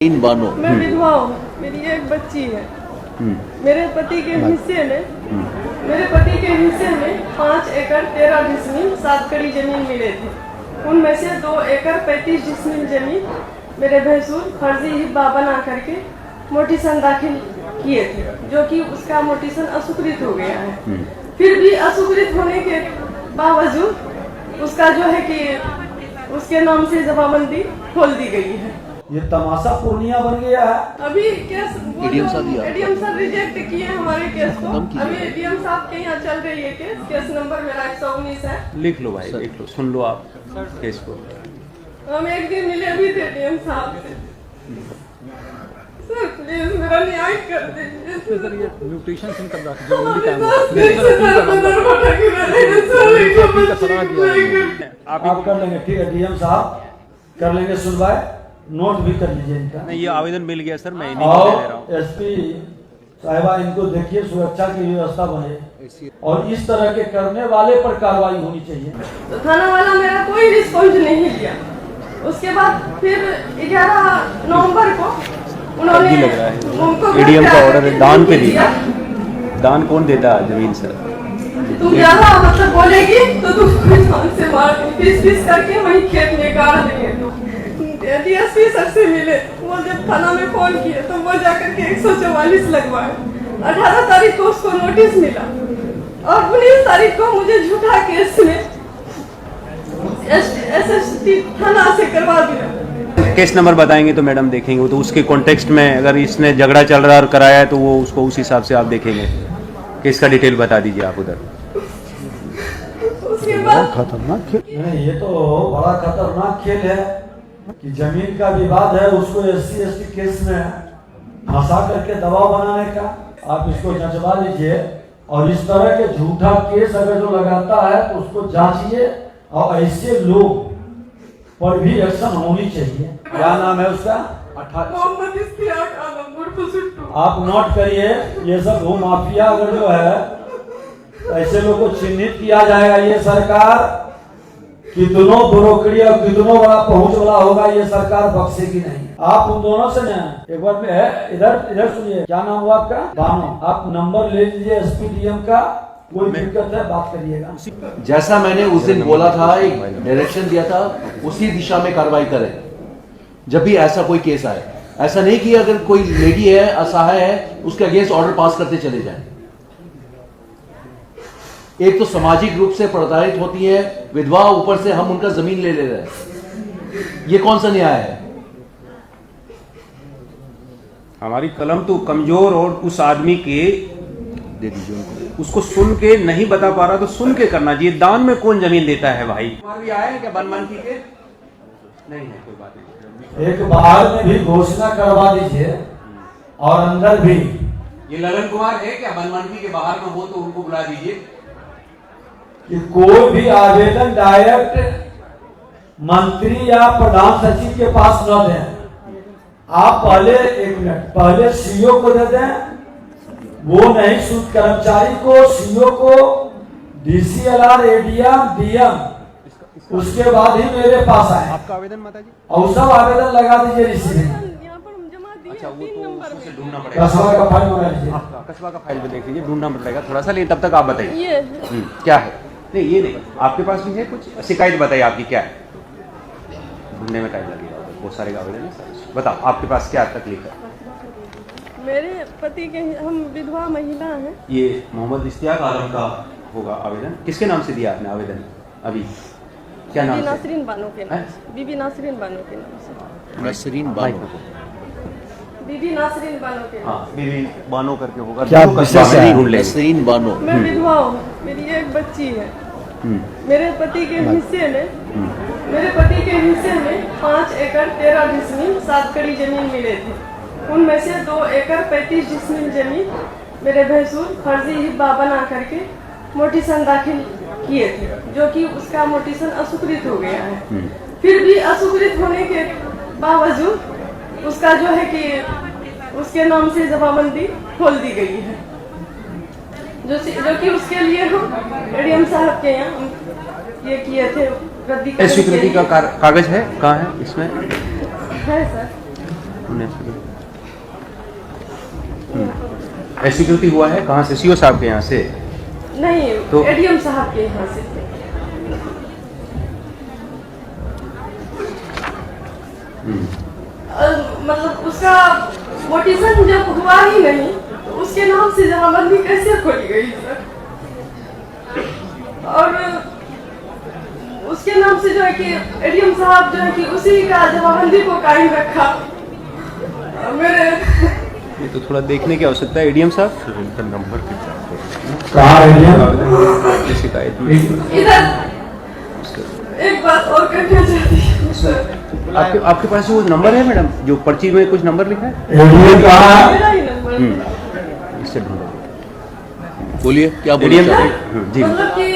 इन बानो मैं विधवा हूँ, मेरी एक बच्ची है। मेरे पति के हिस्से में 5 एकड़ 13 डिसमिल 7 कड़ी जमीन मिले थे। उनमें से 2 एकड़ 35 डिसमिल जमीन मेरे भैंसुर फर्जी हिब्बा बना करके मोटिसन दाखिल किए थे, जो कि उसका मोटिसन अस्वीकृत हो गया है। फिर भी अस्वीकृत होने के बावजूद उसका जो है कि उसके नाम से जमाबंदी खोल दी गई है। ये तमाशा पूर्णिया बन गया है। अभी केस एडीएम साहब रिजेक्ट किए हमारे केस को। अभी एडीएम साहब के यहाँ चल रही है केस नंबर मेरा 119 है। लिख लो भाई, लिख लो, सुन लो आप केस को। हम एक दिन मिले भी थे एडीएम साहब से। सर प्लीज मेरा न्याय कर दीजिए। सर ये म्यूटेशन सिंह का आप कर लेंगे, ठीक है डीएम साहब कर लेंगे सुनवाई, नोट भी कर लीजिए इनका। नहीं, ये आवेदन मिल गया सर, मैं इन्हीं को दे रहा हूँ। एसपी साहिबा इनको देखिए, सुरक्षा की व्यवस्था बने और इस तरह के करने वाले पर कार्रवाई होनी चाहिए। तो थाना वाला मेरा कोई रिस्पॉन्स नहीं दिया। उसके बाद फिर 11 नवंबर को उन्होंने एडीएम का ऑर्डर दान पे दिया। दान कौन देता है जमीन सर? तुम ज्यादा मतलब बोलेगी तो तुमको जान से मार पीस करके वही खेत में गाड़ देंगे। डीएसपी सर से मिले, वो जब थाना में फोन किए तो वो जाकर के 144 लगवाए। 18 तारीख को उसको नोटिस मिला और 19 तारीख को मुझे झूठा केस में एसएसटी थाना से करवा दिया। केस नंबर बताएंगे तो मैडम देखेंगे, तो उसके कॉन्टेक्स्ट में अगर इसने झगड़ा चल रहा है और कराया है तो वो उसको उस हिसाब से आप देखेंगे। केस का डिटेल बता दीजिए आप उधर। उसके बाद खतरनाक खेल नहीं, ये तो बड़ा खतरनाक खेल है कि जमीन का विवाद है, उसको एससी एसटी केस में फंसा करके दबाव बनाने का। आप इसको जंचवा लीजिए और इस तरह के झूठा केस अगर जो लगाता है तो उसको जांचिए और ऐसे लोग पर भी एक्शन होनी चाहिए। क्या नाम है उसका? मोहम्मद इश्तियाक आलम उर्फ सुट्टू। आप नोट करिए, ये सब भू माफिया अगर जो है ऐसे लोग को चिन्हित किया जाएगा। ये सरकार कितनों ब्रोकरी और कितनों बड़ा पहुंच वाला होगा, ये सरकार बख्शेगी नहीं। आप उन दोनों से न एक बार में है, इधर सुनिए, क्या नाम हुआ आपका? बानो। आप नंबर ले लीजिए एसपी डीएम का, कोई दिक्कत है बात करिएगा। जैसा मैंने उस दिन बोला था, एक डायरेक्शन दिया था, उसी दिशा में कार्रवाई करें जब भी ऐसा कोई केस आए। ऐसा नहीं कि अगर कोई लेडी है, असहाय है, उसके अगेंस्ट ऑर्डर पास करते चले जाएं। एक तो सामाजिक रूप से प्रताड़ित होती है विधवा, ऊपर से हम उनका जमीन ले रहे हैं। ये कौन सा न्याय है? हमारी कलम तो कमजोर, और उस आदमी के दे दीजिए उनको, उसको सुन के नहीं बता पा रहा तो सुन के करना चाहिए। दान में कौन जमीन देता है भाई? भी आए हैं क्या बनमानकी के? नहीं है, कोई बात नहीं। एक बाहर में भी घोषणा करवा दीजिए और अंदर भी। ये ललन कुमार है क्या? बनमानकी के बाहर में हो तो उनको बुला दीजिए। कि कोई भी आवेदन डायरेक्ट मंत्री या प्रधान सचिव के पास न दें। आप पहले 1 मिनट पहले सीओ को दे दें, वो नहीं शुद्ध कर्मचारी को, सीओ को, डीसीएलआर, एडीएम, डीएम, उसके बाद ही मेरे पास आए। आपका आवेदन माता जी? और सब आवेदन लगा दीजिए रिसीव। अच्छा, वो तो उसमें से ढूंढना पड़ेगा। कस्बा का फाइल मंगा लीजिए। कस्बा का फाइल भी देख लीजिए, ढूंढना पड़ेगा थोड़ा सा। लेकिन तब तक आप बताइए ये क्या है। नहीं ये नहीं, आपके पास भी है कुछ शिकायत? बताइए आपकी क्या है। ढूंढने में टाइम लगेगा, बहुत सारे आवेदन है। बताओ आपके पास क्या तकलीफ है? मेरे पति के, हम विधवा महिला हैं। ये मोहम्मद इश्तियाक आलम का होगा आवेदन। किसके नाम से दिया आपने आवेदन? अभी क्या नाम? बीबी नासरीन बानो के नाम से। बीबी नासरीन बानो के नाम से। नसरीन बानो। बीबी नासरीन बानो के नाम हाँ, बीबी बानो करके होगा। क्या नसरीन बानो। से। मैं विधवा हूँ, मेरी एक बच्ची है। मेरे पति के हिस्से में 5 एकड़ 13 डिसमिल 7 कड़ी जमीन मिले थे। उनमें से 2 एकड़ 35 डिसमिल जमीन मेरे भैंसुर फर्जी हिब्बा बना करके मोटिसन दाखिल किए थे, जो कि उसका मोटिसन अस्वीकृत हो गया है। फिर भी अस्वीकृत होने के बावजूद उसका जो है कि उसके नाम से जमाबंदी खोल दी गई है, जो कि उसके लिए हम एडीएम साहब के यहाँ ये किए थे। स्वीकृति का कागज है? कहाँ है इसमें? है सर। एक्सिक्यूटिव हुआ है कहाँ से? सीओ साहब के यहाँ से? नहीं, तो- एडीएम साहब के यहाँ से। मतलब उसका मोटिवेशन जब हुआ ही नहीं तो उसके नाम से जमाबंदी कैसे खोली गई सर? और उसके नाम से जो है कि एडीएम साहब जो है कि उसी का जमाबंदी को कायम रखा। मेरे ये तो थोड़ा देखने की आवश्यकता है। एडीएम साहब इनका नंबर कहाँ है शिकायत में इधर एक बात और कहना चाहती हूँ सर। आपके पास वो नंबर है मैडम जो पर्ची में कुछ नंबर लिखा है? एडीएम कहाँ है? मेरा ही नंबर है। इससे ढूंढो। बोलिए क्या बोलना एडीएम चाह रहे हैं? जी मतलब कि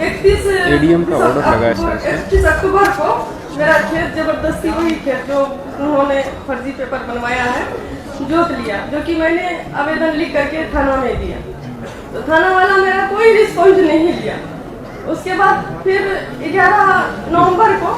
31 एडीएम का ऑर्डर लगा है सर इसमें। 31 अक्टूबर को मेरा खेत जबरदस्ती वही खेत जो उन्होंने फर्जी पेपर बनवाया है जोत लिया, जो कि मैंने आवेदन लिख करके थाना में दिया। तो थाना वाला मेरा कोई रिस्पॉन्स नहीं लिया। उसके बाद फिर 11 नवंबर को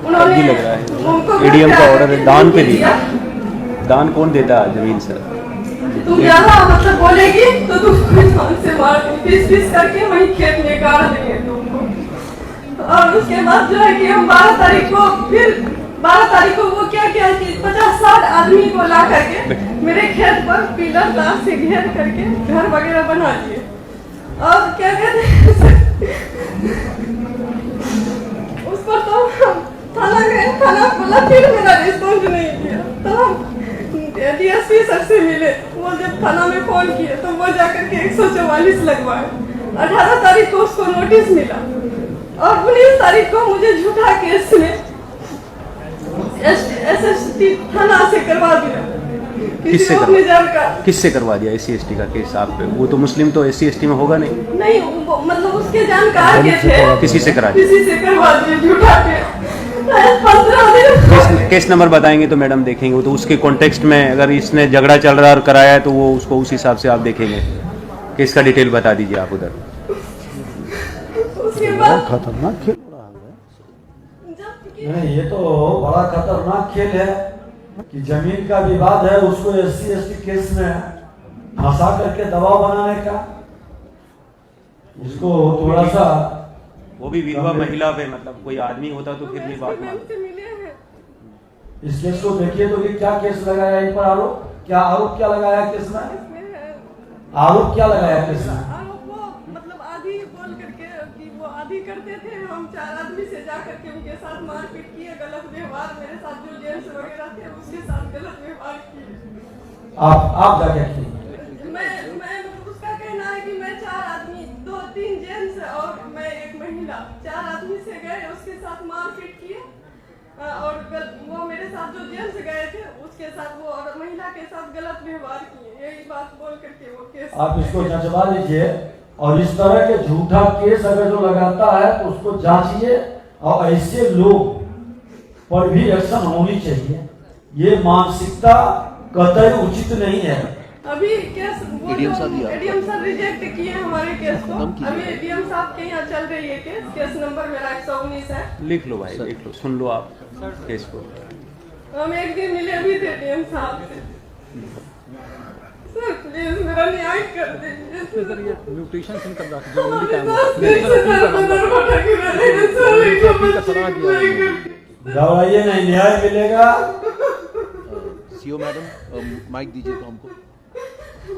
उन्होंने लग रहा है उनको एडीएम का घर ऑर्डर पे दान पे दिया। दिया। दान कौन देता है जमीन सर? तुम ज्यादा मतलब बोलेगी तो तुमको जान से मार पीस करके वही खेत में गाड़ देंगे तुमको। और उसके बाद जो है कि हम 12 तारीख को फिर 12 तारीख को वो क्या किया कि 50-60 आदमी को ला करके मेरे खेत पर पिलर तार से घेर करके घर वगैरह बना दिए। और क्या कहते हैं उस पर तो थाना गए, थाना बोला फिर मेरा रिस्पॉन्स नहीं दिया। तो हम डीएसपी सर से मिले, वो जब थाना में फोन किए तो वो जाकर के 144 लगवाए। 18 तारीख को उसको नोटिस मिला और 19 तारीख को मुझे झूठा केस में एसएसटी थाना से करवा दिया। किससे अपने जान का किससे करवा दिया? SC/ST का केस आप पे? वो तो मुस्लिम तो SC/ST में होगा नहीं। नहीं, मतलब उसके जानकार के थे, किसी से करा दिया? किसी से करवा दिए झूठा केस। 15 दिन केस नंबर बताएंगे तो मैडम देखेंगे। वो तो उसके कॉन्टेक्स्ट में अगर इसने झगड़ा चल रहा है और कराया है तो वो उसको उस हिसाब से आप देखेंगे। केस का डिटेल बता दीजिए आप उधर। उसके बाद खतरनाक खेल हो रहा है। जब नहीं, ये तो बड़ा खतरनाक खेल है कि जमीन का विवाद है उसको SC/ST केस में फंसा करके दबाव बनाने का। इसको थोड़ा सा वो भी विधवा महिला पे, मतलब कोई आदमी होता तो फिर भी बात मैम मान। से मिले हैं। इस केस को देखिए तो ये क्या केस लगाया इन पर आरोप? क्या आरोप क्या लगाया केस में? इसमें है आरोप क्या लगाया केस में? आरोप वो मतलब आधी बोल करके कि वो आधी करते थे, हम 4 आदमी से जा करके उनके साथ मारपीट किए, गलत व्यवहार, मेरे साथ जो जेंट्स वगैरह थे उसके साथ गलत व्यवहार किए। आप जाके किए? मैं उसका कहना है कि मैं 4 आदमी 2-3 जेंट्स और मैं एक महिला 4 आदमी से गए, उसके साथ मारपीट किए और वो मेरे साथ जो जेंट्स गए थे उसके साथ वो और महिला के साथ गलत व्यवहार किए। यही बात बोल करके वो केस आप इसको जंचवा लीजिए और इस तरह के झूठा केस अगर जो लगाता है तो उसको जांचिए और ऐसे लोग पर भी एक्शन होनी चाहिए। ये मानसिकता कतई उचित नहीं है। अभी केस वो ADM साहब ही एडीएम साहब रिजेक्ट किए हमारे केस को। कम कीजिए। अभी एडीएम साहब के यहाँ चल रही है केस नंबर मेरा 119 है। लिख लो भाई, लिख लो, सुन लो आप केस को। हम एक दिन मिले भी थे एडीएम साहब से। सर प्लीज मेरा न्याय कर दीजिए सर ये म्यूटेशन सिंह का जरूरी काम है। घबराइए नहीं, न्याय मिलेगा। सीओ मैडम माइक दीजिए तो हमको।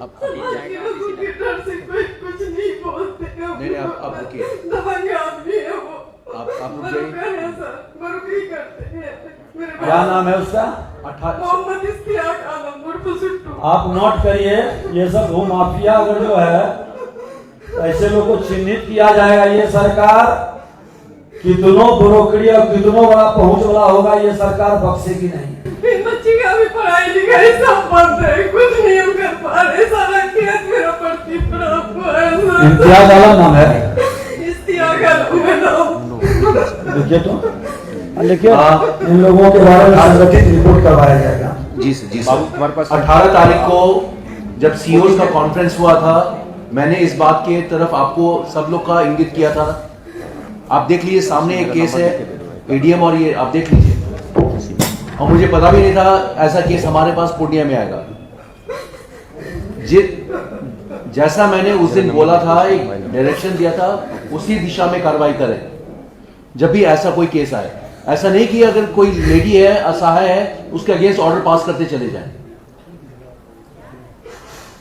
आप डर से कोई कुछ नहीं बोलते। नहीं, आप रुकिए। दबंग आदमी है वो। आप रुक मरुक जाइए। है सर, मरुकी करते हैं। मेरे क्या नाम है उसका? मोहम्मद इश्तियाक आलम उर्फ सुट्टू। आप नोट करिए, ये सब भू माफिया अगर जो है ऐसे लोग को चिन्हित किया जाएगा। ये सरकार कितनों ब्रोकरी और कितनों बड़ा पहुंच वाला होगा, ये सरकार बख्शेगी नहीं। फिर बच्ची का भी पढ़ाई लिखाई सब बंद है, कुछ नहीं हम कर पा रहे। सारा खेत मेरा पड़ती पड़ा हुआ है। इम्तियाज आलम नाम है? इश्तियाक आलम है नाम। देखिए तो लेकिन इन लोगों के बारे में संगठित रिपोर्ट करवाया जाएगा। जी सर, जी बाबू सर। तुम्हारे पास 18 तारीख को जब सीओज का कॉन्फ्रेंस हुआ था, मैंने इस बात के तरफ आपको सब लोग का इंगित किया था। आप देख लीजिए, सामने एक केस है एडीएम और ये आप देख लीजिए। और मुझे पता भी नहीं था ऐसा केस हमारे पास पूर्णिया में आएगा। जैसा मैंने उस दिन बोला था, एक डायरेक्शन दिया था, उसी दिशा में कार्रवाई करें जब भी ऐसा कोई केस आए। ऐसा नहीं कि अगर कोई लेडी है, असहाय है, उसके अगेंस्ट ऑर्डर पास करते चले जाएं।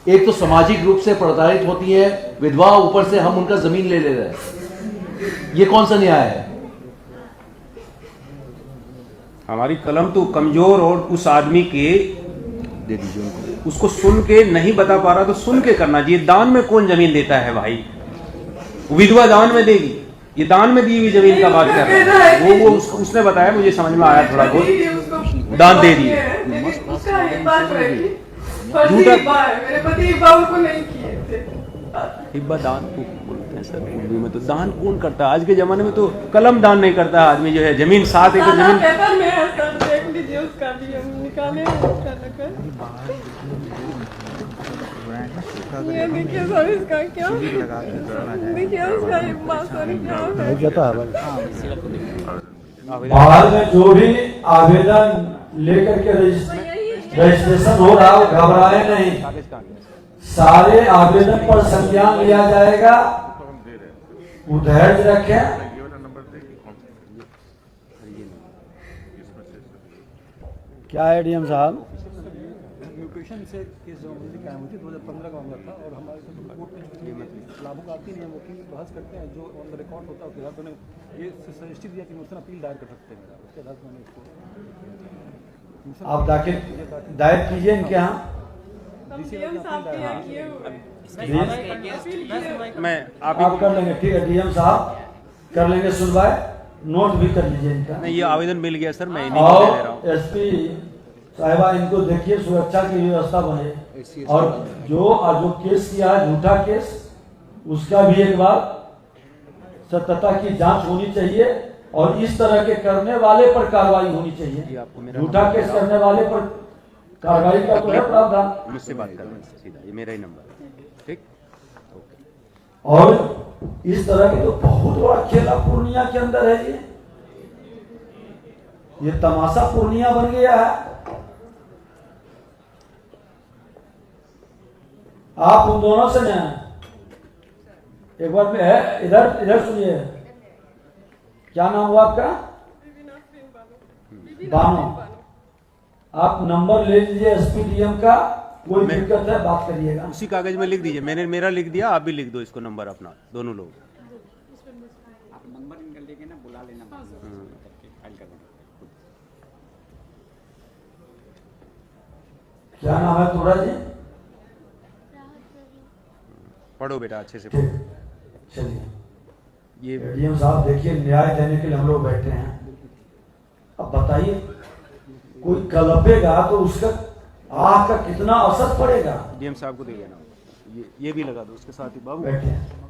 एक तो सामाजिक रूप से प्रताड़ित होती है विधवा, ऊपर से हम उनका जमीन ले रहे हैं। ये कौन सा न्याय है? हमारी कलम तो कमजोर और उस आदमी के दे दीजिए उनको, उसको सुन के नहीं बता पा रहा तो सुन के करना चाहिए। दान में कौन जमीन देता है भाई? विधवा दान में देगी? ये दान में दी हुई जमीन का बात कर रहा है वो उसने बताया, मुझे समझ में आया थोड़ा बहुत, दान दे दिए। मेरे पति हिब्बा उनको नहीं किए थे। हिब्बा दान को बोलते हैं सर उर्दू में। तो दान कौन करता है आज के जमाने में? तो कलम दान नहीं करता आदमी, जो है जमीन साथ है तो जमीन पेपर में है सर, देख लीजिए उसका भी हम निकाले उसका नकल। ये देखिए सर इसका क्या, देखिए उसका हिब्बा सर क्या है। बाहर में जो भी आवेदन लेकर के रजिस्ट्रेशन हो रहा हो, घबराए नहीं, सारे आवेदन पर संज्ञान लिया जाएगा। धैर्य रखें। क्या है डीएम साहब? म्यूटेशन से केस जो अमेंडमेंट कायम हुई थी 2015 का मामला था, और हमारे से कोर्ट में लाभुक आती नहीं है, वकील बहस करते हैं, जो ऑन द रिकॉर्ड होता है उसके साथ उन्हें ये सजेस्ट दिया कि मोशन अपील दायर कर सकते हैं। उसके आधार पर मैंने इसको आप दायर कीजिए इनके यहाँ। हम डीएम साहब के यहाँ किए हुए मैं आप कर लेंगे, ठीक है डीएम साहब कर लेंगे सुनवाई, नोट भी कर लीजिए इनका। नहीं, ये आवेदन मिल गया सर, मैं इन्हीं को दे रहा हूँ। और एसपी साहिबा इनको देखिए, सुरक्षा की व्यवस्था बने, और जो केस किया है झूठा केस, उसका भी एक बार सत्यता की जांच होनी चाहिए, और इस तरह के करने वाले पर कार्रवाई होनी चाहिए। झूठा केस करने वाले पर कार्रवाई का तो है प्रावधान। मुझसे बात करना सीधा, ये मेरा ही नंबर है, ठीक? और इस तरह की तो बहुत बड़ा खेला पूर्णिया के अंदर है। ये तमाशा पूर्णिया बन गया है। आप उन दोनों से न एक बार में है, इधर सुनिए, क्या नाम हुआ आपका? बानो। आप नंबर ले लीजिए एसपी डीएम का, कोई दिक्कत है बात करिएगा। उसी कागज में लिख दीजिए, मैंने मेरा लिख दिया, आप भी लिख दो इसको नंबर अपना, दोनों लोग। आप नंबर निकल लेके ना बुला लेना, फाइल कर देना। क्या नाम है तुम्हारा जी? पढ़ो बेटा अच्छे से। ठीक, चलिए। ये डीएम साहब देखिए, न्याय देने के लिए हम लोग बैठे हैं। अब बताइए, कोई कलपेगा तो उसका आह का कितना असर पड़ेगा? डीएम साहब को दे देना, ये भी लगा दो उसके साथ ही। बाबू बैठे हैं।